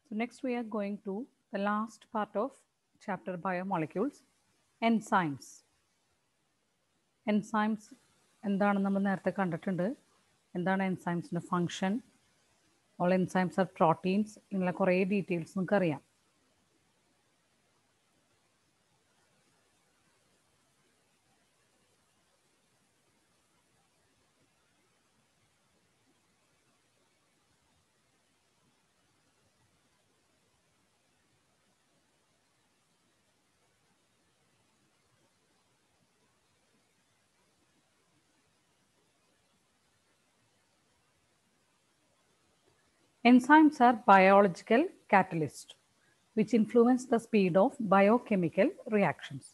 So next we are going to the last part of chapter biomolecules, enzymes. Enzymes എന്താണെന്ന് നമ്മൾ നേരത്തെ കണ്ടിട്ടുണ്ട്. എന്താണ് എൻസൈംസിൻ്റെ function, all enzymes are proteins, ഇങ്ങനെ കുറേ ഡീറ്റെയിൽസ് നമുക്കറിയാം. Enzymes are biological catalysts which influence the speed of biochemical reactions.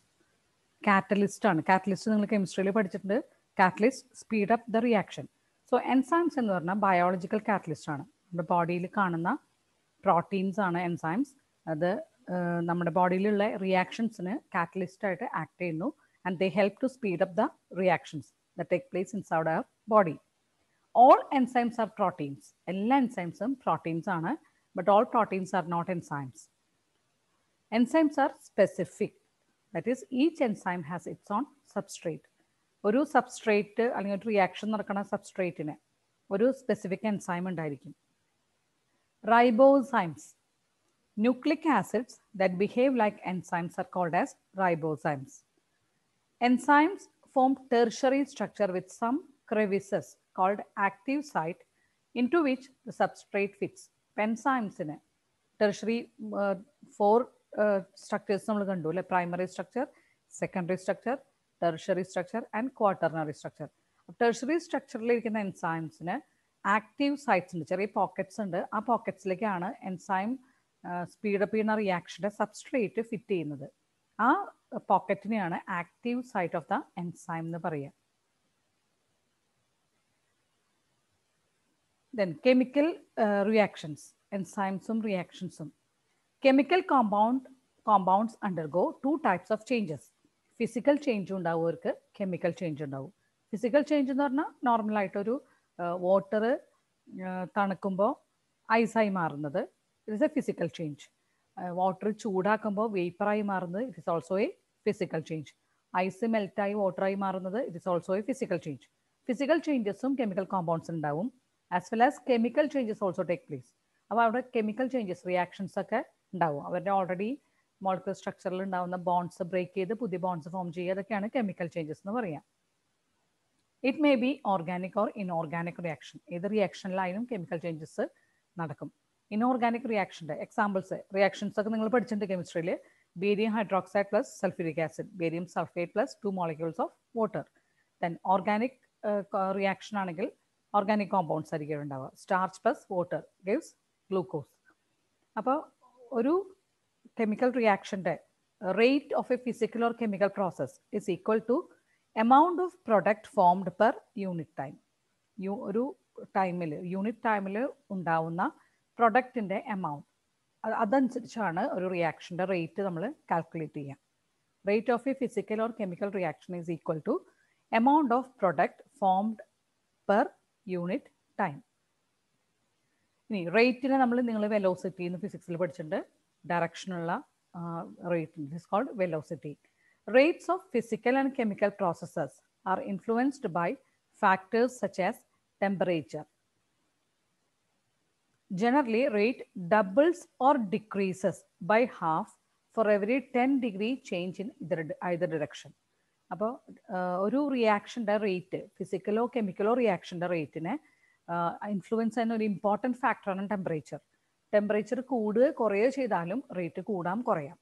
Catalyst ആണ്. കാറ്റലിസ്റ്റ് നിങ്ങൾ കെമിസ്ട്രിയിൽ പഠിച്ചിട്ടുണ്ട്. Catalyst speed up the reaction. So enzymes എന്ന് പറഞ്ഞാൽ ബയോളജിക്കൽ കാറ്റലിസ്റ്റ് ആണ്. നമ്മുടെ ബോഡിയിൽ കാണുന്ന പ്രോട്ടീൻസ് ആണ് എൻസൈംസ്. അത് നമ്മുടെ ബോഡിയിലുള്ള റിയാക്ഷൻസിന് കാറ്റലിസ്റ്റ് ആയിട്ട് ആക്ട് ചെയ്യുന്നു. And they help to speed up the reactions the take place inside our body. All enzymes are proteins. എല്ലാ എൻസൈംസും പ്രോട്ടീൻസ് ആണ്. But all proteins are not enzymes. Enzymes are specific. That is, each enzyme has its own substrate. ഒരു substrate അല്ലെങ്കിൽ ഒരു reaction നടക്കുന്ന സബ്സ്ട്രേറ്റിന് ഒരു specific enzyme ഉണ്ടായിരിക്കും. Ribozymes. Nucleic acids that behave like enzymes are called as ribozymes. Enzymes form tertiary structure with some crevices called active site into which the substrate fits. Enzymes in tertiary four structures നമ്മൾ കണ്ടു അല്ലേ? Primary structure, secondary structure, tertiary structure and quaternary structure. ടെർഷറി സ്ട്രക്ചറിലിരിക്കുന്ന എൻസൈംസിന് active sites ഉണ്ട്, ചെറിയ pockets ഉണ്ട്. ആ പോക്കറ്റ്സിലേക്കാണ് എൻസൈം സ്പീഡപ്പ് ചെയ്യുന്ന റിയാക്ഷൻ്റെ സബ്സ്ട്രേറ്റ് ഫിറ്റ് ചെയ്യുന്നത്. ആ പോക്കറ്റിനെയാണ് active site of the enzyme എന്ന് പറയുക. Then chemical reactions, enzymes reactions. Chemical compounds undergo two types of changes. Physical change ഉണ്ടാവുക, chemical change ഉണ്ടാവും. Physical change എന്ന് പറഞ്ഞാൽ നോർമലായിട്ടൊരു വാട്ടർ തണുക്കുമ്പോൾ ഐസായി മാറുന്നത്, it is a physical change. Water ചൂടാക്കുമ്പോൾ വേപ്പറായി മാറുന്നത്, it is also a physical change. Ice മെൽറ്റായി വാട്ടറായി മാറുന്നത്, it is also a physical change. Physical ചേഞ്ചസും കെമിക്കൽ കോമ്പൗണ്ട്സ് ഉണ്ടാവും. As well as chemical changes also take place. അപ്പോൾ അവിടെ കെമിക്കൽ ചേഞ്ചസ് റിയാക്ഷൻസ് ഒക്കെ ഉണ്ടാവും. അവരുടെ ഓൾറെഡി മോളിക്കുലർ സ്ട്രക്ചറിൽ ഉണ്ടാവുന്ന ബോൺസ് ബ്രേക്ക് ചെയ്ത് പുതിയ ബോൺസ് ഫോം ചെയ്യുക, അതൊക്കെയാണ് കെമിക്കൽ ചേഞ്ചസ് എന്ന് പറയാം. It may be organic or inorganic reaction. ഏത് റിയാക്ഷനിലായാലും കെമിക്കൽ ചേഞ്ചസ് നടക്കും. ഇൻഓർഗാനിക് റിയാക്ഷൻ്റെ എക്സാമ്പിൾസ് റിയാക്ഷൻസ് ഒക്കെ നിങ്ങൾ പഠിച്ചിട്ടുണ്ട് കെമിസ്ട്രിയിൽ. Barium hydroxide plus sulphuric acid, barium sulphate plus 2 molecules of water. Then organic reaction ആണെങ്കിൽ ഓർഗാനിക് കോമ്പൗണ്ട്സ് ആയിരിക്കും ഉണ്ടാവുക. Starch plus water gives glucose. അപ്പോൾ ഒരു കെമിക്കൽ റിയാക്ഷൻ്റെ rate of a physical or chemical process is equal to amount of product formed per unit time. ഒരു ടൈമിൽ unit ടൈമിൽ ഉണ്ടാവുന്ന പ്രൊഡക്റ്റിൻ്റെ എമൗണ്ട്, അതനുസരിച്ചാണ് ഒരു റിയാക്ഷൻ്റെ റേറ്റ് നമ്മൾ കാൽക്കുലേറ്റ് ചെയ്യുക. Rate of a physical or chemical reaction is equal to amount of product formed per unit time. ഇനി റേറ്റിനെ നിങ്ങൾ വെലോസിറ്റി എന്ന് ഫിസിക്സിൽ പഠിച്ചിട്ടുണ്ട്. ഡയറക്ഷനുള്ള rate is called velocity. Rates of physical and chemical processes are influenced by factors such as temperature. Generally, rate doubles or decreases by half for every 10-degree change in either direction. അപ്പോൾ ഒരു റിയാക്ഷൻ്റെ rate, ഫിസിക്കലോ കെമിക്കലോ റിയാക്ഷൻ്റെ റേറ്റിനെ influence ചെയ്യുന്ന ഒരു important ഫാക്ടറാണ് temperature. Temperature കൂടുക കുറയുക ചെയ്താലും rate കൂടാം കുറയാം.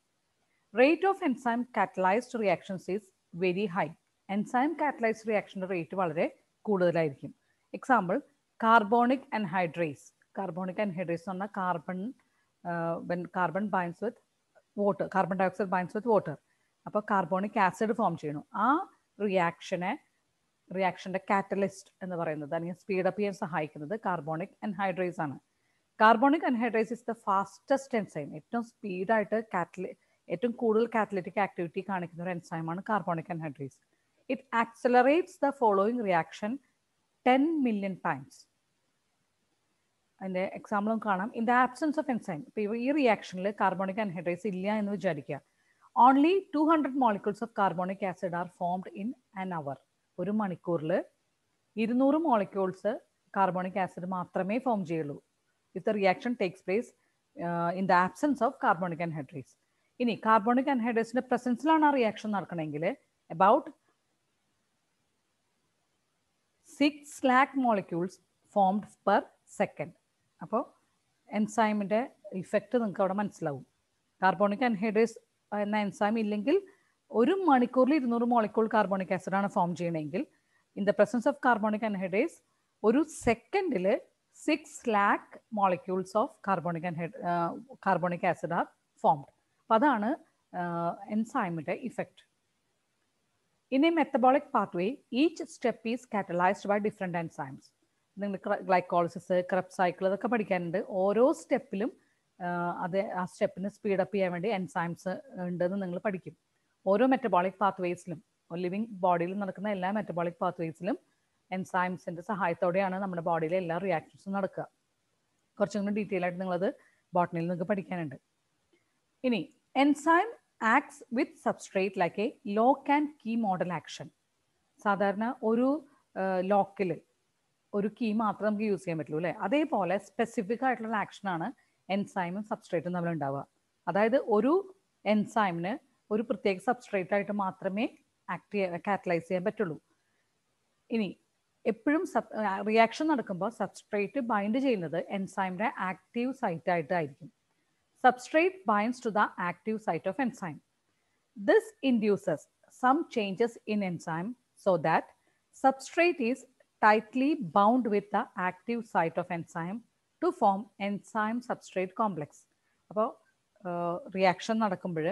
Rate of enzyme catalyzed reactions is very high. Enzyme catalyzed reaction rate വളരെ കൂടുതലായിരിക്കും. Example carbonic anhydrase. Carbonic anhydrase എന്ന് പറഞ്ഞാൽ when carbon binds with water, carbon dioxide binds with water. അപ്പോൾ കാർബോണിക് ആസിഡ് ഫോം ചെയ്യണം. ആ റിയാക്ഷൻ്റെ catalyst എന്ന് പറയുന്നത് അല്ലെങ്കിൽ സ്പീഡപ്പ് ചെയ്യാൻ സഹായിക്കുന്നത് കാർബോണിക് anhydrase ആണ്. Carbonic anhydrase is the fastest enzyme. ഏറ്റവും സ്പീഡായിട്ട് ഏറ്റവും കൂടുതൽ കാറ്റലിറ്റിക് ആക്ടിവിറ്റി കാണിക്കുന്ന ഒരു എൻസൈമാണ് carbonic anhydrase. It accelerates the following reaction 10 million times. അതിൻ്റെ എക്സാമ്പിളും കാണാം. In the absence of enzyme, ഇപ്പോൾ ഈ റിയാക്ഷനിൽ കാർബോണിക് അൻഹൈഡ്രേസ് ഇല്ല എന്ന് വിചാരിക്കുക. Only 200 molecules of carbonic acid are formed in an hour. ഒരു മണിക്കൂറിൽ 200 മോളിക്യൂൾസ് കാർബോണിക് ആസിഡ് മാത്രമേ ഫോം ചെയ്യുള്ളൂ. If the reaction takes place in the absence of carbonic anhydrase. ഇനി കാർബോണിക് അൻഹൈഡ്രേസിന്റെ പ്രസൻസിലാണ് ആ റിയാക്ഷൻ നടക്കണമെങ്കിൽ about 6 lakh molecules formed per second. അപ്പോൾ എൻസൈമിൻ്റെ ഇഫക്റ്റ് നിങ്ങൾക്ക് അവിടെ മനസ്സിലാവും. കാർബോണിക് അൻഹൈഡ്രേസ് എന്ന എൻസൈം ഇല്ലെങ്കിൽ ഒരു മണിക്കൂറിൽ 200 മോളിക്യൂൾ കാർബോണിക് ആസിഡാണ് ഫോം ചെയ്യണമെങ്കിൽ in the presence of carbonic anhydrase ഒരു സെക്കൻഡിൽ 6 lakh molecules of carbonic acid are formed. അപ്പോൾ അതാണ് എൻസൈമിൻ്റെ effect. In a metabolic pathway, each step is catalyzed by different enzymes. നിങ്ങൾ ഗ്ലൈക്കോളിസിസ്, ക്രെബ്സ് സൈക്കിൾ ഇതൊക്കെ പഠിക്കാനുണ്ട്. ഓരോ സ്റ്റെപ്പിലും അത് ആ സ്റ്റെപ്പിന് സ്പീഡപ്പ് ചെയ്യാൻ വേണ്ടി എൻസൈംസ് ഉണ്ടെന്ന് നിങ്ങൾ പഠിക്കും. ഓരോ മെറ്റബോളിക് പാത്വേസിലും, ലിവിങ് ബോഡിയിൽ നടക്കുന്ന എല്ലാ മെറ്റബോളിക് പാത്വേസിലും എൻസൈംസിൻ്റെ സഹായത്തോടെയാണ് നമ്മുടെ ബോഡിയിലെ എല്ലാ റിയാക്ഷൻസും നടക്കുക. കുറച്ചും കൂടി ഡീറ്റെയിൽ ആയിട്ട് നിങ്ങളത് ബോട്ടണിയിൽ നിങ്ങൾക്ക് പഠിക്കാനുണ്ട്. ഇനി enzyme acts with substrate like a lock and key model action. സാധാരണ ഒരു ലോക്കിൽ ഒരു കീ മാത്രം നമുക്ക് യൂസ് ചെയ്യാൻ പറ്റുള്ളൂ അല്ലേ? അതേപോലെ സ്പെസിഫിക് ആയിട്ടുള്ള ആക്ഷനാണ് എൻസൈമും സബ്സ്ട്രേറ്റും തമ്മിൽ ഉണ്ടാവുക. അതായത് ഒരു എൻസൈമിന് ഒരു പ്രത്യേക സബ്സ്ട്രേറ്റ് ആയിട്ട് മാത്രമേ കാറ്റലൈസ് ചെയ്യാൻ പറ്റുള്ളൂ. ഇനി എപ്പോഴും റിയാക്ഷൻ നടക്കുമ്പോൾ സബ്സ്ട്രേറ്റ് ബൈൻഡ് ചെയ്യുന്നത് എൻസൈമിൻ്റെ ആക്റ്റീവ് സൈറ്റ് ആയിട്ടായിരിക്കും. Substrate binds to the active site of enzyme. This induces some changes in enzyme so that substrate is tightly bound with the active site of enzyme to form enzyme substrate complex. അപ്പോൾ reaction നടക്കുമ്പോൾ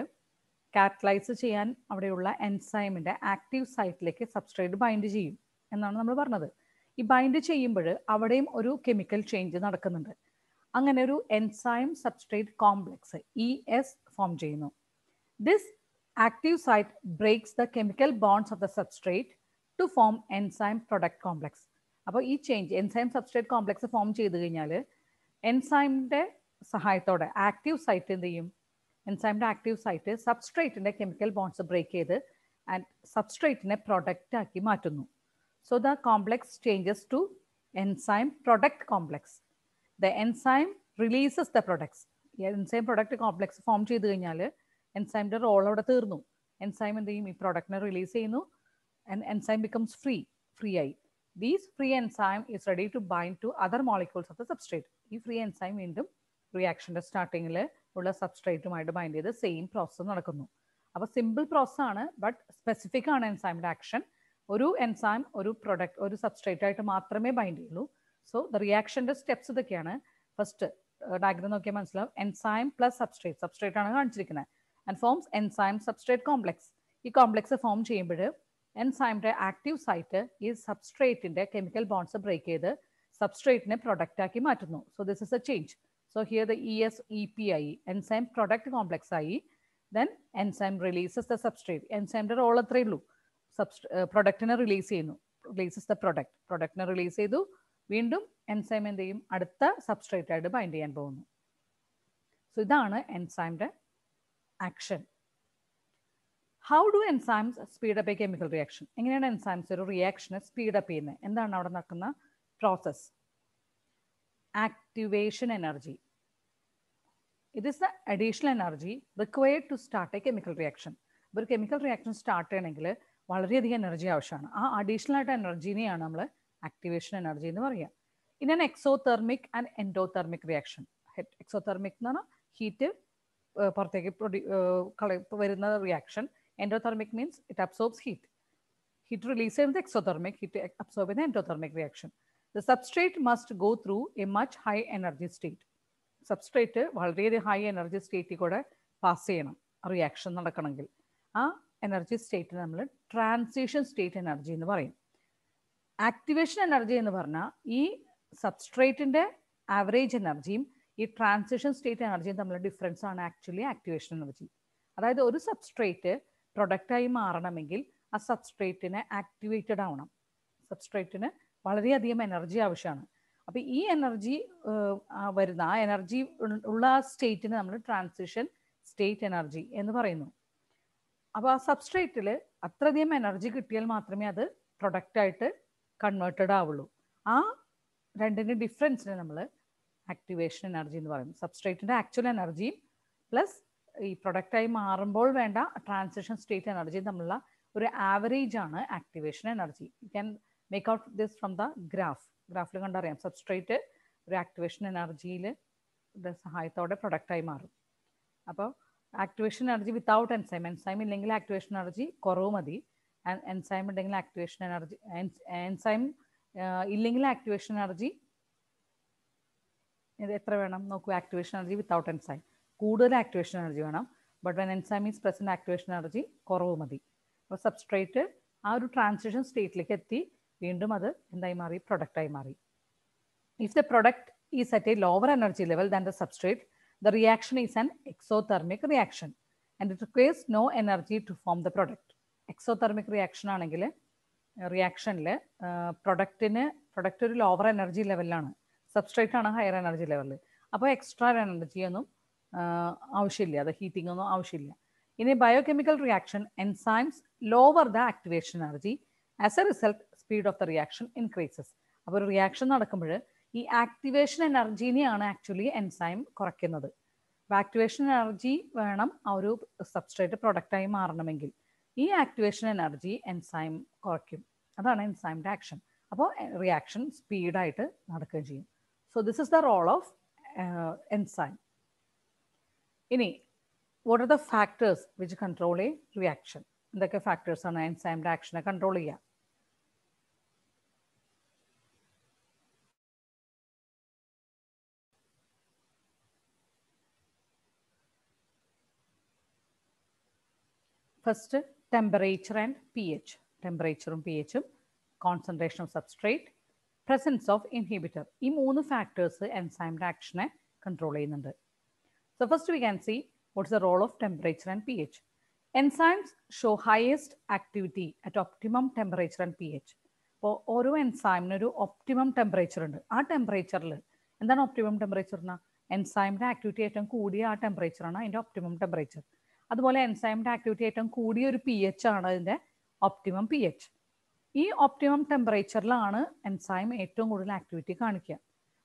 catalyse ചെയ്യാൻ അവിടെയുള്ള എൻസൈമിൻ്റെ active സൈറ്റിലേക്ക് substrate bind ചെയ്യും എന്നാണ് നമ്മൾ പറഞ്ഞത്. ഈ bind ചെയ്യുമ്പോൾ അവിടെയും ഒരു കെമിക്കൽ ചേഞ്ച് നടക്കുന്നുണ്ട്. അങ്ങനെ ഒരു enzyme substrate complex ES form ചെയ്യുന്നു. This active site breaks the chemical bonds of the substrate to form enzyme product complex. അപ്പോൾ ഈ change enzyme substrate complex form ചെയ്ത് കഴിഞ്ഞാൽ എൻസൈമിൻ്റെ സഹായത്തോടെ ആക്റ്റീവ് സൈറ്റ് എന്ത് ചെയ്യും? എൻസൈമിൻ്റെ ആക്റ്റീവ് സൈറ്റ് സബ്സ്ട്രേറ്റിൻ്റെ കെമിക്കൽ ബോണ്ട്സ് ബ്രേക്ക് ചെയ്ത് ആൻഡ് സബ്സ്ട്രേറ്റിനെ പ്രൊഡക്റ്റ് ആക്കി മാറ്റുന്നു. So the complex changes to enzyme product complex. The enzyme releases the products. Enzyme product complex form ചെയ്ത് കഴിഞ്ഞാൽ എൻസൈമിൻ്റെ റോൾ അവിടെ തീർന്നു. എൻസൈം എന്ത് ചെയ്യും? ഈ പ്രൊഡക്റ്റിനെ റിലീസ് ചെയ്യുന്നു. എൻസൈം ബിക്കംസ് ഫ്രീ ആയി. These free enzyme is ready to bind to other molecules of the substrate. ഈ ഫ്രീ എൻസൈം വീണ്ടും റിയാക്ഷൻ്റെ സ്റ്റാർട്ടിങ്ങിൽ ഉള്ള സബ്സ്ട്രേറ്റുമായിട്ട് ബൈൻഡ് ചെയ്ത് സെയിം പ്രോസസ്സ് നടക്കുന്നു. അപ്പോൾ സിമ്പിൾ പ്രോസസ്സാണ്, ബട്ട് സ്പെസിഫിക് ആണ് എൻസൈമിൻ്റെ ആക്ഷൻ. ഒരു എൻസൈം ഒരു പ്രൊഡക്റ്റ് ഒരു സബ്സ്ട്രേറ്റ് ആയിട്ട് മാത്രമേ ബൈൻഡ് ചെയ്യുള്ളൂ. സോ ദ റിയാക്ഷൻ്റെ സ്റ്റെപ്സ് ഇതൊക്കെയാണ്. ഫസ്റ്റ് ഡയഗ്രം നോക്കിയാൽ മനസ്സിലാവും. എൻസൈം പ്ലസ് സബ്സ്ട്രേറ്റ് ആണ് കാണിച്ചിരിക്കുന്നത്. And forms enzyme substrate complex. ഈ കോംപ്ലക്സ് ഫോം ചെയ്യുമ്പോൾ എൻസൈമിൻ്റെ ആക്റ്റീവ് സൈറ്റ് ഈ സബ്സ്ട്രേറ്റിൻ്റെ കെമിക്കൽ ബോണ്ട്സ് ബ്രേക്ക് ചെയ്ത് സബ്സ്ട്രേറ്റിനെ പ്രൊഡക്റ്റ് ആക്കി മാറ്റുന്നു. So this is a change. So here the ES-EP ആയി, എൻസൈം പ്രൊഡക്റ്റ് കോംപ്ലക്സ് ആയി. Then enzyme releases the substrate. എൻസൈമിൻ്റെ റോൾ അത്രയേ ഉള്ളൂ. പ്രൊഡക്റ്റിനെ റിലീസ് ചെയ്യുന്നു. റിലീസസ് ദ പ്രൊഡക്റ്റിനെ റിലീസ് ചെയ്തു. വീണ്ടും എൻസൈം എന്ത് ചെയ്യും? അടുത്ത സബ്സ്ട്രേറ്റ് ആയിട്ട് ബൈൻഡ് ചെയ്യാൻ പോകുന്നു. സോ ഇതാണ് എൻസൈമിൻ്റെ action. How do enzymes speed up a chemical reaction? എങ്ങനെയാണ് എൻസൈംസ് ഒരു റിയാക്ഷനെ സ്പീഡപ്പ് ചെയ്യുന്നത്? എന്താണ് അവിടെ നടക്കുന്ന process? Activation energy. It is the additional energy required to start a chemical reaction. ഒരു കെമിക്കൽ റിയാക്ഷൻ സ്റ്റാർട്ട് ചെയ്യണമെങ്കിൽ വളരെയധികം എനർജി ആവശ്യമാണ്. ആ അഡീഷണൽ ആയിട്ട് എനർജീനെയാണ് നമ്മൾ ആക്ടിവേഷൻ എനർജി എന്ന് പറയുക. In an exothermic and endothermic reaction. Exothermic എന്ന് പറഞ്ഞാൽ ഹീറ്റ് പുറത്തേക്ക് വരുന്ന reaction. Endothermic means it absorbs heat release ചെയ്യുന്നത് എക്സോതെർമിക്, ഹീറ്റ് അബ്സോർബ് ചെയ്യുന്ന endothermic reaction. The substrate must go through A much high energy state. Substrate വളരെയധികം high energy സ്റ്റേറ്റിൽ കൂടെ pass ചെയ്യണം റിയാക്ഷൻ നടക്കണമെങ്കിൽ. ആ എനർജി സ്റ്റേറ്റിന് നമ്മൾ ട്രാൻസിഷൻ സ്റ്റേറ്റ് എനർജി എന്ന് പറയും. ആക്ടിവേഷൻ എനർജി എന്ന് പറഞ്ഞാൽ ഈ സബ്സ്ട്രേറ്റിൻ്റെ ആവറേജ് എനർജിയും ഈ ട്രാൻസിഷൻ സ്റ്റേറ്റ് എനർജിയും തമ്മിലുള്ള ഡിഫറൻസ് ആണ് ആക്ച്വലി ആക്ടിവേഷൻ എനർജി. അതായത് ഒരു സബ്സ്ട്രേറ്റ് പ്രൊഡക്റ്റായി മാറണമെങ്കിൽ ആ സബ്സ്ട്രേറ്റിനെ ആക്ടിവേറ്റഡ് ആവണം. സബ്സ്ട്രേറ്റിന് വളരെയധികം എനർജി ആവശ്യമാണ്. അപ്പോൾ ഈ എനർജി വരുന്ന ആ എനർജി ഉള്ള ആ സ്റ്റേറ്റിന് നമ്മൾ ട്രാൻസിഷൻ സ്റ്റേറ്റ് എനർജി എന്ന് പറയുന്നു. അപ്പോൾ ആ സബ്സ്ട്രേറ്റിൽ അത്രയധികം എനർജി കിട്ടിയാൽ മാത്രമേ അത് പ്രൊഡക്റ്റായിട്ട് കൺവേർട്ടഡ് ആവുള്ളൂ. ആ രണ്ടിൻ്റെ ഡിഫറൻസിന് നമ്മൾ ആക്ടിവേഷൻ എനർജി എന്ന് പറയും. സബ്സ്ട്രേറ്റിൻ്റെ ആക്ച്വൽ എനർജിയും പ്ലസ് ഈ പ്രൊഡക്റ്റായി മാറുമ്പോൾ വേണ്ട ട്രാൻസിഷൻ സ്റ്റേറ്റ് എനർജിയും തമ്മിലുള്ള ഒരു ആവറേജ് ആണ് activation energy. You can make out this from the ഗ്രാഫിൽ കണ്ടറിയാം. സബ്സ്ട്രേറ്റ് ഒരു ആക്ടിവേഷൻ എനർജിയിൽ സഹായത്തോടെ പ്രൊഡക്റ്റായി മാറും. അപ്പോൾ ആക്ടിവേഷൻ എനർജി വിത്തൗട്ട് എൻസൈം ഇല്ലെങ്കിൽ ആക്ടിവേഷൻ എനർജി കുറവ് മതി. എൻസൈം ഉണ്ടെങ്കിൽ ആക്ടിവേഷൻ എനർജി, എൻസൈം ഇല്ലെങ്കിൽ ആക്ടിവേഷൻ എനർജി ഇത് എത്ര വേണം നോക്കൂ. ആക്ടിവേഷൻ എനർജി വിത്തൗട്ട് എൻസൈം കൂടുതൽ ആക്ടിവേഷൻ എനർജി വേണം. But when enzyme is present activation energy കുറവ് മതി. അപ്പോൾ സബ്സ്ട്രേറ്റ് ആ ഒരു ട്രാൻസിഷൻ സ്റ്റേറ്റിലേക്ക് എത്തി വീണ്ടും അത് എന്തായി മാറി? പ്രൊഡക്റ്റായി മാറി. If the product is at A lower energy level than the substrate, the reaction is an exothermic reaction and it requires no energy to form the product. Exothermic reaction ആണെങ്കിൽ റിയാക്ഷനിൽ പ്രൊഡക്റ്റ് ഒരു lower energy ലെവലിലാണ്, substrate ആണ് higher energy ലെവലിൽ. അപ്പോൾ extra energy ഒന്നും ആവശ്യമില്ല, അത് heating ഒന്നും ആവശ്യമില്ല. ഇനി biochemical reaction enzymes lower the activation energy, as A result speed of the reaction increases. അപ്പോൾ ഒരു റിയാക്ഷൻ നടക്കുമ്പോൾ ഈ ആക്ടിവേഷൻ എനർജീനെയാണ് ആക്ച്വലി എൻസൈം കുറയ്ക്കുന്നത്. അപ്പോൾ ആക്ടിവേഷൻ എനർജി വേണം ആ ഒരു സബ്സ്ട്രേറ്റ് പ്രൊഡക്റ്റായി മാറണമെങ്കിൽ. ഈ ആക്ടിവേഷൻ എനർജി എൻസൈം കുറയ്ക്കും. അതാണ് എൻസൈമിൻ്റെ ആക്ഷൻ. അപ്പോൾ റിയാക്ഷൻ സ്പീഡായിട്ട് നടക്കുകയും ചെയ്യും. So this is the role of enzyme. ഇനി what are the factors which control a reaction? എന്തൊക്കെ ഫാക്ടേഴ്സാണ് എൻസൈമിൻ്റെ ആക്ഷനെ കൺട്രോൾ ചെയ്യുക? First temperature and P H. ടെമ്പറേച്ചറും പി എച്ചും, concentration of substrate, presence of inhibitor. ഈ 3 ഫാക്ടേഴ്സ് എൻസൈമിൻ്റെ ആക്ഷനെ കൺട്രോൾ ചെയ്യുന്നുണ്ട്. So first we can see what's the role of temperature and P H. Enzymes show highest activity at optimum temperature and P H. അപ്പോൾ ഓരോ എൻസൈമിനൊരു optimum temperature ഉണ്ട്. ആ ടെമ്പറേച്ചറിൽ എന്താണ് ഒപ്റ്റിമം ടെമ്പറേച്ചർ? എൻസൈമിൻ്റെ ആക്ടിവിറ്റി ഏറ്റവും കൂടിയ ആ ടെമ്പറേച്ചറാണ് അതിൻ്റെ ഒപ്റ്റിമം ടെമ്പറേച്ചർ. അതുപോലെ എൻസൈമിൻ്റെ ആക്ടിവിറ്റി ഏറ്റവും കൂടിയ ഒരു പി എച്ച് ആണ് അതിൻ്റെ ഒപ്റ്റിമം പി എച്ച്. ഈ ഒപ്റ്റിമം ടെമ്പറേച്ചറിലാണ് എൻസൈം ഏറ്റവും കൂടുതൽ ആക്ടിവിറ്റി കാണിക്കുക.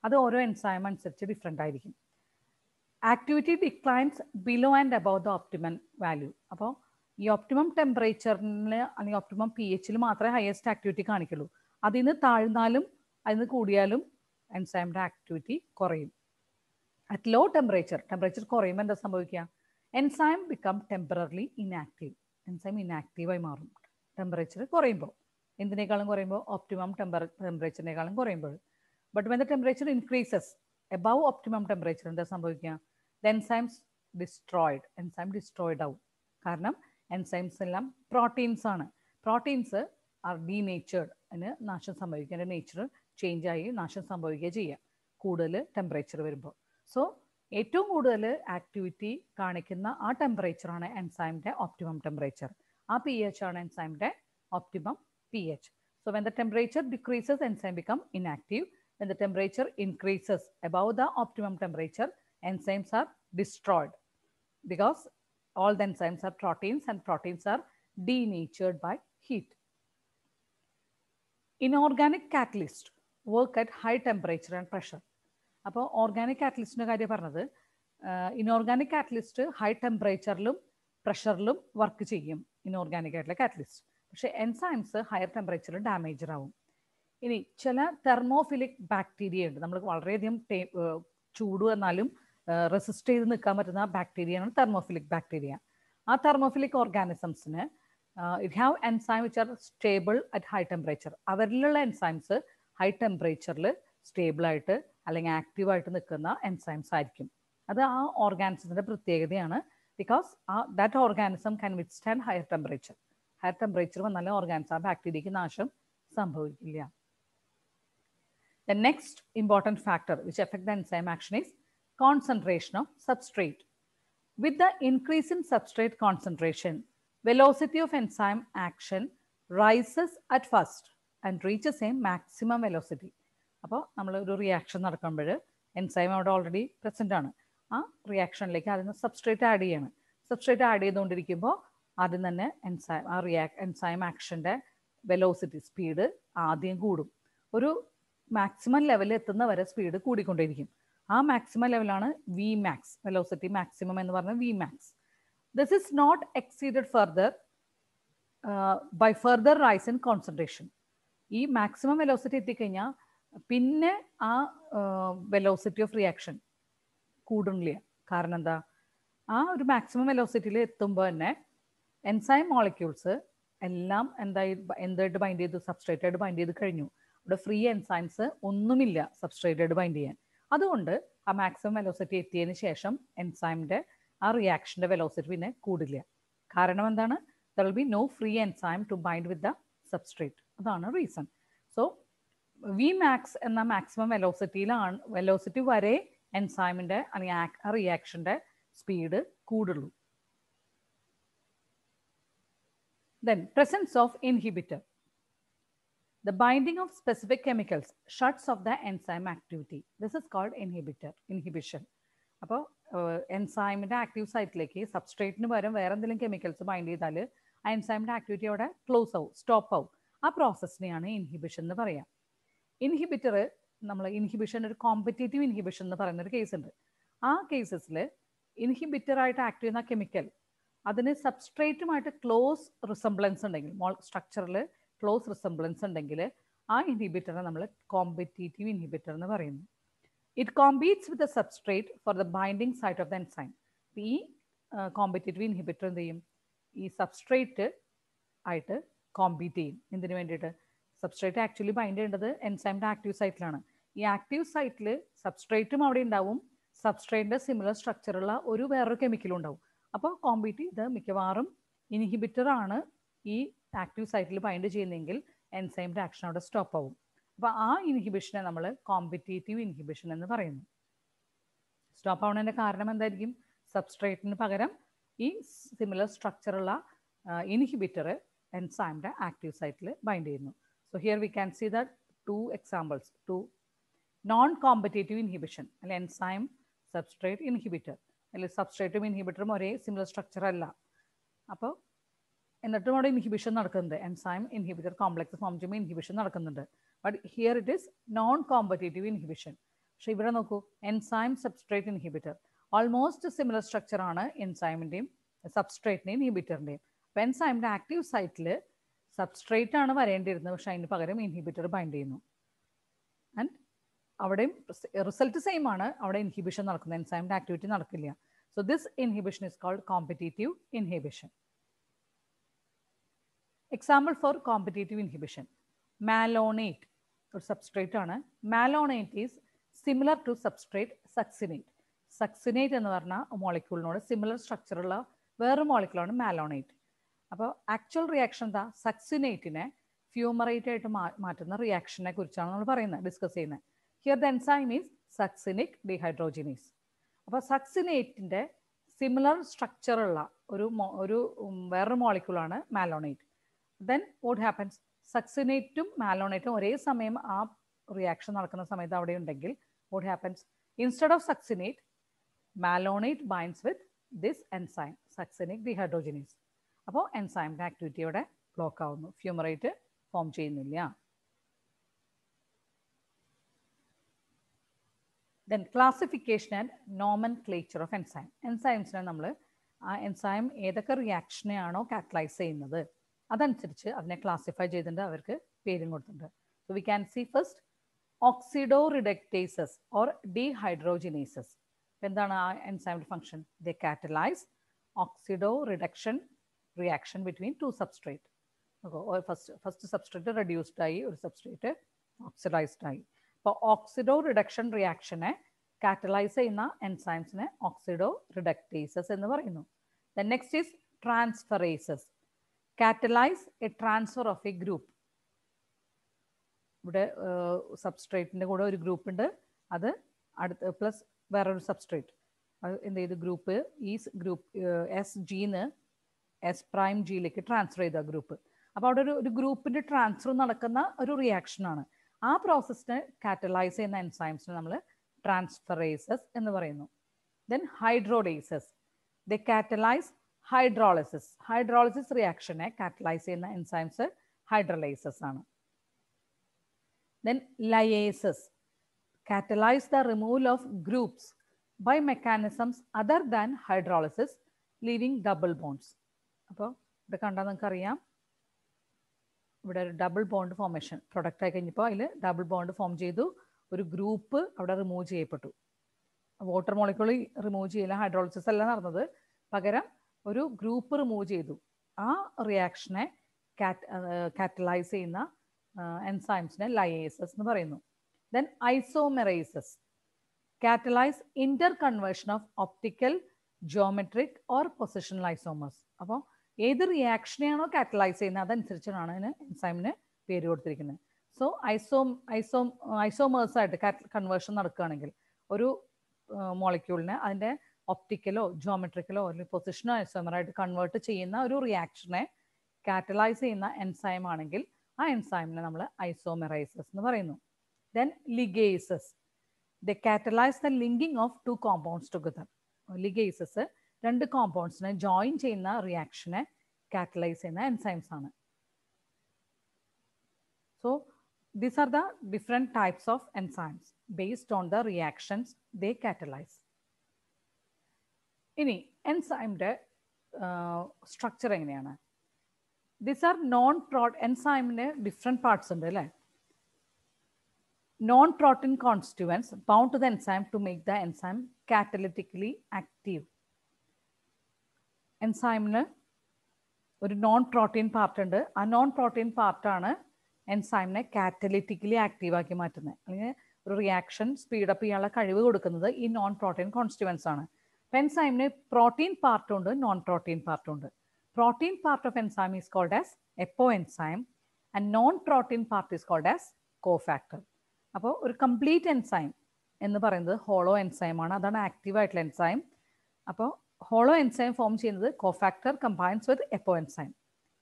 അത് ഓരോ എൻസൈം അനുസരിച്ച് ഡിഫറെൻ്റ് ആയിരിക്കും. Activity declines below and above the optimum value. അപ്പോൾ ഈ ഒപ്റ്റിമം ടെമ്പറേച്ചറിൽ അല്ലെങ്കിൽ ഒപ്റ്റിമം പി എച്ചിൽ മാത്രമേ ഹയസ്റ്റ് ആക്ടിവിറ്റി കാണിക്കുള്ളൂ. അതിൽ നിന്ന് താഴ്ന്നാലും അതിൽ നിന്ന് കൂടിയാലും എൻസൈമിൻ്റെ ആക്ടിവിറ്റി കുറയും. അറ്റ് ലോ ടെമ്പറേച്ചർ കുറയുമ്പോൾ എന്താ സംഭവിക്കുക? Enzyme become temporarily inactive. Enzyme ഇനാക്റ്റീവായി മാറും ടെമ്പറേച്ചർ കുറയുമ്പോൾ. എന്തിനേക്കാളും കുറയുമ്പോൾ? ഒപ്റ്റിമം ടെമ്പറേച്ചറിനേക്കാളും കുറയുമ്പോൾ. But when the temperature increases above optimum temperature എന്താ സംഭവിക്കുക? The enzymes destroyed. Enzyme destroyed ആവും. കാരണം എൻസൈംസ് എല്ലാം പ്രോട്ടീൻസ് ആണ്. Proteins are denatured. അതിന് നാശം സംഭവിക്കുക, അതിൻ്റെ നേച്ചർ ചേഞ്ച് ആയി നാശം സംഭവിക്കുക ചെയ്യുക കൂടുതൽ ടെമ്പറേച്ചർ വരുമ്പോൾ. സോ ഏറ്റവും കൂടുതൽ ആക്ടിവിറ്റി കാണിക്കുന്ന ആ ടെമ്പറേച്ചറാണ് എൻസൈമിൻ്റെ ഒപ്റ്റിമം ടെമ്പറേച്ചർ. ആ പി എച്ച് ആണ് എൻസൈമിൻ്റെ optimum P H. So when the temperature decreases enzyme become inactive. When the temperature increases above the optimum temperature, enzymes are destroyed because all the enzymes are proteins and proteins are denatured by heat. Inorganic catalysts work at high temperature and pressure. അപ്പോൾ organic കാറ്റലിസ്റ്റിൻ്റെ കാര്യം പറഞ്ഞത്, inorganic catalyst high ടെമ്പറേച്ചറിലും പ്രഷറിലും work ചെയ്യും, inorganic ആയിട്ടുള്ള catalyst. പക്ഷേ enzymes higher ടെമ്പറേച്ചറിൽ damage ആവും. ഇനി ചില തെർമോഫിലിക് ബാക്ടീരിയ ഉണ്ട്. നമ്മൾ വളരെയധികം ചൂട് വന്നാലും റെസിസ്റ്റ് ചെയ്ത് നിൽക്കാൻ പറ്റുന്ന ബാക്ടീരിയയാണ് തെർമോഫിലിക് ബാക്ടീരിയ. ആ തെർമോഫിലിക് ഓർഗാനിസംസിന് it have enzyme which are stable at high temperature. അവരിലുള്ള എൻസൈംസ് ഹൈ ടെമ്പറേച്ചറിൽ സ്റ്റേബിളായിട്ട് അല്ലെങ്കിൽ ആക്റ്റീവായിട്ട് നിൽക്കുന്ന എൻസൈംസ് ആയിരിക്കും. അത് ആ ഓർഗാനിസത്തിൻ്റെ പ്രത്യേകതയാണ്. Because that organism can withstand higher temperature. Higher temperature വന്നാലും ഓർഗാനിസം ആ ബാക്ടീരിയയ്ക്ക് നാശം സംഭവിക്കില്ല. The next important factor which affects the enzyme action is concentration of substrate. With the increase in substrate concentration, velocity of enzyme action rises at first and reaches a maximum velocity. അപ്പോൾ നമ്മൾ ഒരു reaction നടക്കുമ്പോൾ enzyme അവിടെ already present ആണ്. ആ റിയാക്ഷനിലേക്ക് അതിന് substrate add ചെയ്യാണ്. Substrate add ചെയ്തുകൊണ്ടിരിക്കുമ്പോൾ ആദ്യം തന്നെ എൻസൈം ആക്ഷൻ്റെ വെലോസിറ്റി സ്പീഡ് ആദ്യം കൂടും. ഒരു മാക്സിമം ലെവലിൽ എത്തുന്ന വരെ സ്പീഡ് കൂടിക്കൊണ്ടിരിക്കും. ആ മാക്സിമം ലെവലാണ് വി മാക്സ്, വെലോസിറ്റി മാക്സിമം എന്ന് പറഞ്ഞാൽ V max. This is not exceeded further by further rise in concentration. ഈ മാക്സിമം വെലോസിറ്റി എത്തിക്കഴിഞ്ഞാൽ പിന്നെ ആ വെലോസിറ്റി ഓഫ് റിയാക്ഷൻ കൂടുന്നില്ല. കാരണം എന്താ, ആ ഒരു മാക്സിമം വെലോസിറ്റിയിൽ എത്തുമ്പോൾ തന്നെ എൻസൈം മോളിക്യൂൾസ് എല്ലാം എന്തായിട്ട് ബൈൻഡ് ചെയ്തു, സബ്സ്ട്രേറ്റായിട്ട് ബൈൻഡ് ചെയ്ത് കഴിഞ്ഞു. അവിടെ ഫ്രീ എൻസൈംസ് ഒന്നുമില്ല സബ്സ്ട്രേറ്റായിട്ട് ബൈൻഡ് ചെയ്യാൻ. അതുകൊണ്ട് ആ മാക്സിമം വെലോസിറ്റി എത്തിയതിന് ശേഷം എൻസൈമിൻ്റെ ആ റിയാക്ഷൻ്റെ വെലോസിറ്റി പിന്നെ കൂടില്ല. കാരണം എന്താണ്, there will be no free enzyme to bind with the substrate. അതാണ് റീസൺ. സോ വി മാക്സ് എന്ന മാക്സിമം വെലോസിറ്റി വരെ എൻസൈമിൻ്റെ അല്ലെങ്കിൽ ആ റിയാക്ഷൻ്റെ speed കൂടുള്ളൂ. Then presence of inhibitor. The binding of specific chemicals shuts off the enzyme activity. This is called inhibition. അപ്പോൾ എൻസൈമിൻ്റെ active സൈറ്റിലേക്ക് സബ്സ്ട്രേറ്റിന് പകരം വേറെ എന്തെങ്കിലും കെമിക്കൽസ് ബൈൻഡ് ചെയ്താൽ ആ എൻസൈമിൻ്റെ ആക്ടിവിറ്റി അവിടെ ക്ലോസ് ആവും, സ്റ്റോപ്പ് ആവും. ആ പ്രോസസ്സിനെയാണ് ഇൻഹിബിഷൻ എന്ന് പറയാം. ഇൻഹിബിറ്റർ ഇൻഹിബിഷൻ ഒരു കോമ്പറ്റേറ്റീവ് ഇൻഹിബിഷൻ എന്ന് പറയുന്ന ഒരു കേസ് ഉണ്ട്. ആ കേസസിൽ ഇൻഹിബിറ്ററായിട്ട് ആക്ട് ചെയ്യുന്ന കെമിക്കൽ അതിന് സബ്സ്ട്രേറ്റുമായിട്ട് ക്ലോസ് റിസംബ്ലൻസ് ഉണ്ടെങ്കിൽ, സ്ട്രക്ചറിൽ ക്ലോസ് റിസംബ്ലൻസ് ഉണ്ടെങ്കിൽ ആ ഇൻഹിബിറ്ററെ നമ്മൾ കോമ്പറ്റേറ്റീവ് ഇൻഹിബിറ്റർ എന്ന് പറയുന്നു. It competes with the substrate for the binding site of the enzyme. ഈ കോമ്പറ്റേറ്റീവ് ഇൻഹിബിറ്റർ എന്ത് ചെയ്യും, ഈ സബ്സ്ട്രേറ്റ് ആയിട്ട് കോമ്പീറ്റ് ചെയ്യും. എന്തിനു വേണ്ടിയിട്ട്, സബ്സ്ട്രേറ്റ് ആക്ച്വലി ബൈൻഡ് ചെയ്യേണ്ടത് എൻസൈമിൻ്റെ ആക്റ്റീവ് സൈറ്റിലാണ്. ഈ ആക്റ്റീവ് സൈറ്റിൽ സബ്സ്ട്രേറ്റും അവിടെ ഉണ്ടാവും, സബ്സ്ട്രേറ്റിൻ്റെ സിമിലർ സ്ട്രക്ചറുള്ള വേറൊരു കെമിക്കലും ഉണ്ടാവും. അപ്പോൾ കോമ്പീറ്റ് ചെയ്ത് മിക്കവാറും ഇൻഹിബിറ്ററാണ് ഈ ആക്റ്റീവ് സൈറ്റിൽ ബൈൻഡ് ചെയ്യുന്നതെങ്കിൽ എൻസൈമിൻ്റെ ആക്ഷൻ അവിടെ സ്റ്റോപ്പ് ആവും. അപ്പോൾ ആ ഇൻഹിബിഷനെ നമ്മൾ കോമ്പറ്റേറ്റീവ് ഇൻഹിബിഷൻ എന്ന് പറയുന്നു. സ്റ്റോപ്പ് ആവുന്നതിൻ്റെ കാരണം എന്തായിരിക്കും, സബ്സ്ട്രേറ്റിന് പകരം ഈ സിമിലർ സ്ട്രക്ചറുള്ള ഇൻഹിബിറ്റർ എൻസൈമിൻ്റെ ആക്റ്റീവ് സൈറ്റിൽ ബൈൻഡ് ചെയ്യുന്നു. So here we can see the two examples, to non competitive inhibition അല്ലെ എൻസൈം സബ്സ്ട്രേറ്റ് ഇൻഹിബിറ്റർ. അല്ലെങ്കിൽ സബ്സ്ട്രേറ്റും ഇൻഹിബിറ്ററും ഒരേ സിമിലർ സ്ട്രക്ചർ അല്ല, അപ്പോൾ എന്നിട്ടും അവിടെ ഇൻഹിബിഷൻ നടക്കുന്നുണ്ട്. എൻസൈം ഇൻഹിബിറ്റർ കോംപ്ലക്സ് ഫോം ചെയ്യുമ്പോൾ ഇൻഹിബിഷൻ നടക്കുന്നുണ്ട്. But here it is non competitive inhibition. പക്ഷെ ഇവിടെ നോക്കൂ, enzyme substrate inhibitor almost similar സ്ട്രക്ചറാണ് എൻസൈമിൻ്റെയും സബ്സ്ട്രേറ്റിൻ്റെയും ഇൻഹിബിറ്ററിൻ്റെയും. അപ്പോൾ എൻസൈമിൻ്റെ ആക്റ്റീവ് സൈറ്റിൽ സബ്സ്ട്രേറ്റ് ആണ് വരേണ്ടിയിരുന്നത്, പക്ഷെ അതിന് പകരം ഇൻഹിബിറ്റർ ബൈൻഡ് ചെയ്യുന്നു. ആൻഡ് അവിടെയും റിസൾട്ട് സെയിം ആണ്, അവിടെ ഇൻഹിബിഷൻ നടക്കുന്നത്, എൻസൈമിൻ്റെ ആക്ടിവിറ്റി നടക്കില്ല. So this inhibition is called competitive inhibition. Example for competitive inhibition, malonate ഒരു സബ്സ്ട്രേറ്റ് ആണ്. Malonate is similar to substrate succinate. Succinate എന്ന് പറഞ്ഞ മോളിക്യൂളിനോട് സിമിലർ സ്ട്രക്ചറുള്ള വേറൊരു മോളിക്യൂളാണ് മാലോണേറ്റ്. അപ്പോൾ ആക്ച്വൽ റിയാക്ഷൻ എന്താ, സക്സിനേറ്റിനെ ഫ്യൂമറേറ്റ് ആയിട്ട് മാറ്റുന്ന റിയാക്ഷനെ കുറിച്ചാണ് നമ്മൾ പറയുന്നത്, ഡിസ്കസ് ചെയ്യുന്നത്. Here the enzyme is succinic dehydrogenase. അപ്പോൾ സക്സിനേറ്റിൻ്റെ സിമിലർ സ്ട്രക്ചറുള്ള ഒരു വേറൊരു മോളിക്യൂളാണ് മാലോണേറ്റ്. ദെൻ വാട്ട് ഹാപ്പൻസ്, സക്സിനേറ്റും മാലോണേറ്റും ഒരേ സമയം ആ റിയാക്ഷൻ നടക്കുന്ന സമയത്ത് അവിടെ ഉണ്ടെങ്കിൽ what happens, instead of succinate malonate binds with this enzyme succinic dehydrogenase. അപ്പോൾ എൻസൈമിൻ്റെ ആക്ടിവിറ്റി അവിടെ ബ്ലോക്ക് ആവുന്നു, ഫ്യൂമറേറ്റ് ഫോം ചെയ്യുന്നില്ല. Then classification and nomenclature of enzyme. എൻസൈംസിനെ നമ്മൾ ആ എൻസൈം ഏതൊക്കെ റിയാക്ഷനെയാണോ കാറ്റലൈസ് ചെയ്യുന്നത് അതനുസരിച്ച് അതിനെ ക്ലാസിഫൈ ചെയ്തിട്ടുണ്ട്, അവർക്ക് പേരും കൊടുത്തിട്ടുണ്ട്. So we can see first oxidoreductases or dehydrogenases. എന്താണ് ആ എൻസൈമിൻ്റെ function, they catalyse oxido reduction reaction between two substrate. First substrate reduced ആയി, ഒരു സബ്സ്ട്രേറ്റ് ഓക്സിഡൈസ്ഡ് ആയി. അപ്പോൾ ഓക്സിഡോ റിഡക്ഷൻ റിയാക്ഷനെ കാറ്റലൈസ് ചെയ്യുന്ന എൻസൈംസിനെ ഓക്സിഡോ റിഡക്ടേസസ് എന്ന് പറയുന്നു. Then next is transferases. Catalyse a transfer of a group. ഇവിടെ സബ്സ്ട്രേറ്റിൻ്റെ കൂടെ ഒരു ഗ്രൂപ്പ് ഉണ്ട്, അത് അടുത്ത് പ്ലസ് വേറൊരു സബ്സ്ട്രേറ്റ്, അത് എന്ത് ചെയ്ത് ഗ്രൂപ്പ് ഈ ഗ്രൂപ്പ് എസ് ജിന്ന് എസ് പ്രൈം ജിയിലേക്ക് ട്രാൻസ്ഫർ ചെയ്ത ഗ്രൂപ്പ്. അപ്പോൾ അവിടെ ഒരു ഗ്രൂപ്പിൻ്റെ ട്രാൻസ്ഫർ നടക്കുന്ന ഒരു റിയാക്ഷനാണ്. ആ ആ പ്രോസസ്സിനെ കാറ്റലൈസ് ചെയ്യുന്ന എൻസൈംസിനെ നമ്മൾ ട്രാൻസ്ഫറേസസ് എന്ന് പറയുന്നു. Then hydrolases, the catalyse hydrolysis. Hydrolysis റിയാക്ഷനെ കാറ്റലൈസ് ചെയ്യുന്ന എൻസൈംസ് ഹൈഡ്രോളൈസസ് ആണ്. Then lyases, catalyze the removal of groups by mechanisms other than hydrolysis, leaving double bonds. അപ്പോൾ ഇവിടെ കണ്ടാൽ നിങ്ങൾക്കറിയാം, ഇവിടെ ഒരു ഡബിൾ ബോണ്ട് ഫോർമേഷൻ പ്രൊഡക്റ്റ് ആയി കഴിഞ്ഞപ്പോൾ അതിൽ ഡബിൾ ബോണ്ട് ഫോം ചെയ്തു, ഒരു ഗ്രൂപ്പ് അവിടെ റിമൂവ് ചെയ്യപ്പെട്ടു. വാട്ടർ മോളിക്യൂൾ റിമൂവ് ചെയ്യില്ല, ഹൈഡ്രോളിസിസ് അല്ല നടന്നത്, പകരം ഒരു ഗ്രൂപ്പ് റിമൂവ് ചെയ്തു. ആ റിയാക്ഷനെ കാറ്റലൈസ് ചെയ്യുന്ന എൻസൈംസിനെ ലയേസസ് എന്ന് പറയുന്നു. Then isomerases catalyze interconversion of optical, geometric or positional isomers. അപ്പോൾ ഏത് റിയാക്ഷനെയാണോ കാറ്റലൈസ് ചെയ്യുന്നത് അതനുസരിച്ചാണ് അതിന് എൻസൈമിന് പേര് കൊടുത്തിരിക്കുന്നത്. സോ ഐസോമേഴ്സായിട്ട് കൺവേർഷൻ നടക്കുകയാണെങ്കിൽ ഒരു മോളിക്യൂളിനെ അതിൻ്റെ ഒപ്റ്റിക്കലോ ജോമെട്രിക്കലോ അല്ലെങ്കിൽ പൊസിഷനോ ഐസോമറായിട്ട് കൺവേർട്ട് ചെയ്യുന്ന ഒരു റിയാക്ഷനെ കാറ്റലൈസ് ചെയ്യുന്ന എൻസൈം ആണെങ്കിൽ ആ എൻസൈമിനെ നമ്മൾ ഐസോമെറൈസസ് എന്ന് പറയുന്നു. Then ligases, they catalyze the linking of two compounds together. Ligases രണ്ട് കോമ്പൗണ്ട്സിനെ ജോയിൻ ചെയ്യുന്ന റിയാക്ഷനെ കാറ്റലൈസ് ചെയ്യുന്ന എൻസൈംസ് ആണ്. So these are the different types of enzymes based on the reactions they catalyse. ഇനി എൻസൈമിൻ്റെ സ്ട്രക്ചർ എങ്ങനെയാണ്? ദീസ് ആർ എൻസൈമിന് ഡിഫറെൻറ്റ് പാർട്സ് ഉണ്ട് അല്ലേ? Non-protein constituents bound to the enzyme to make the enzyme catalytically active. എൻസൈമിന് ഒരു non protein part ഉണ്ട്. ആ non protein പാർട്ടാണ് എൻസൈമിനെ കാറ്റലിറ്റിക്കലി ആക്റ്റീവാക്കി മാറ്റുന്നത്, അല്ലെങ്കിൽ ഒരു റിയാക്ഷൻ സ്പീഡപ്പ് ചെയ്യാനുള്ള കഴിവ് കൊടുക്കുന്നത് ഈ നോൺ പ്രോട്ടീൻ കോൺസ്റ്റിറ്റ്യുവൻസ് ആണ്. അപ്പം എൻസൈമിന് പ്രോട്ടീൻ പാർട്ടുണ്ട്, നോൺ പ്രോട്ടീൻ പാർട്ടുണ്ട്. Protein part of enzyme is called as apoenzyme and non protein part is called as cofactor. അപ്പോൾ ഒരു കംപ്ലീറ്റ് എൻസൈം എന്ന് പറയുന്നത് ഹോളോ എൻസൈം ആണ്, അതാണ് ആക്റ്റീവ് ആയിട്ടുള്ള എൻസൈം. അപ്പോൾ ഹോളോ എൻസൈം ഫോം ചെയ്യുന്നത് കോഫാക്ടർ കമ്പൈൻസ് വിത്ത് എപ്പോ എൻസൈം.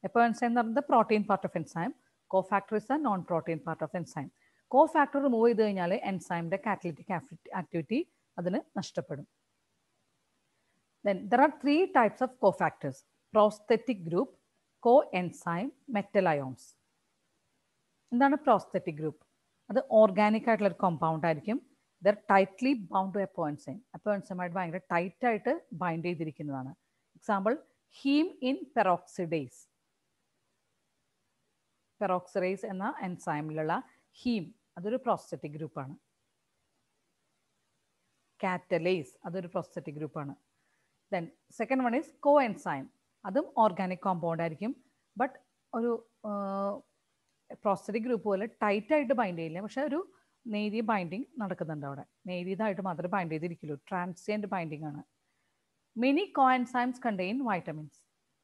എപ്പോ എൻസൈം എന്ന് പറയുന്നത് protein part of enzyme, cofactor is A non protein part of enzyme. Cofactor remove ചെയ്ത് കഴിഞ്ഞാൽ എൻസൈമിൻ്റെ കാറ്റലിറ്റിക് ആക്ടിവിറ്റി അതിന് നഷ്ടപ്പെടും. Then there are three types of cofactors: prosthetic group, coenzyme, metal ions. എന്താണ് prosthetic group? അത് organic ആയിട്ടുള്ള ഒരു compound ആയിരിക്കും. They're tightly bound to apoenzyme. എപ്പോ എൻസൈമായിട്ട് ഭയങ്കര ടൈറ്റായിട്ട് ബൈൻഡ് ചെയ്തിരിക്കുന്നതാണ്. Example haem in peroxidase. Peroxidase എന്ന എൻസൈമിലുള്ള ഹീം അതൊരു പ്രോസ്തെറ്റിക് ഗ്രൂപ്പാണ്. കാറ്റലേസ് അതൊരു പ്രോസ്തെറ്റിക് ഗ്രൂപ്പാണ്. Then second one is coenzyme. അതും ഓർഗാനിക് കോമ്പൗണ്ട് ആയിരിക്കും, ബട്ട് ഒരു പ്രോസ്തെറ്റിക് ഗ്രൂപ്പ് പോലെ ടൈറ്റായിട്ട് ബൈൻഡ് ചെയ്യില്ല, പക്ഷെ ഒരു നേരിയ ബൈൻഡിങ് നടക്കുന്നുണ്ട് അവിടെ. നേരിയതായിട്ട് മാത്രമേ ബൈൻഡ് ചെയ്തിരിക്കുള്ളൂ, ട്രാൻസിയൻറ്റ് ബൈൻഡിങ് ആണ്. മെനി കോ എൻസൈംസ് കണ്ടെയ്ൻ വൈറ്റമിൻസ്.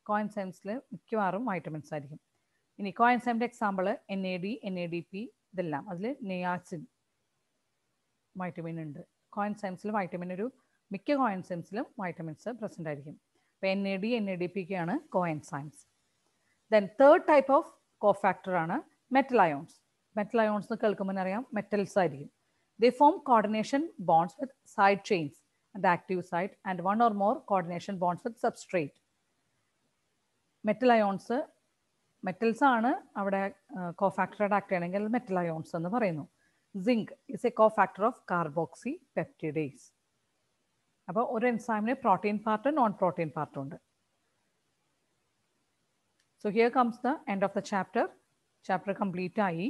കോ എൻസൈംസിൽ മിക്കവാറും വൈറ്റമിൻസ് ആയിരിക്കും. ഇനി കോ എൻസൈമിൻ്റെ എക്സാമ്പിൾ NAD, NADP ഇതെല്ലാം. അതിൽ നിയാസിൻ വൈറ്റമിൻ ഉണ്ട്. കോ എൻസൈംസിൽ വൈറ്റമിൻ മിക്ക കോ എൻസൈംസിലും വൈറ്റമിൻസ് പ്രസൻ്റ് ആയിരിക്കും. അപ്പോൾ NAD, NADP ഒക്കെയാണ് coenzymes. Then third type of cofactor ആണ് മെറ്റൽ അയോൺസ്. മെറ്റൽ അയോൺസ് എന്ന് കേൾക്കുമ്പോൾ അറിയാം മെറ്റൽസ് ആയിരിക്കും. They form coordination bonds with side chains at active site and one or more coordination bonds with substrate. Metal ions metals ആണ് അവിടെ കോഫാക്ടറായിട്ട് act ചെയ്യണമെങ്കിൽ metal ions എന്ന് പറയുന്നു. Zinc is a cofactor of carboxypeptidase. അപ്പോൾ ഒരു എൻസൈമിന് protein part non protein പാർട്ടും ഉണ്ട്. So here comes the end of the chapter. Chapter complete ആയി.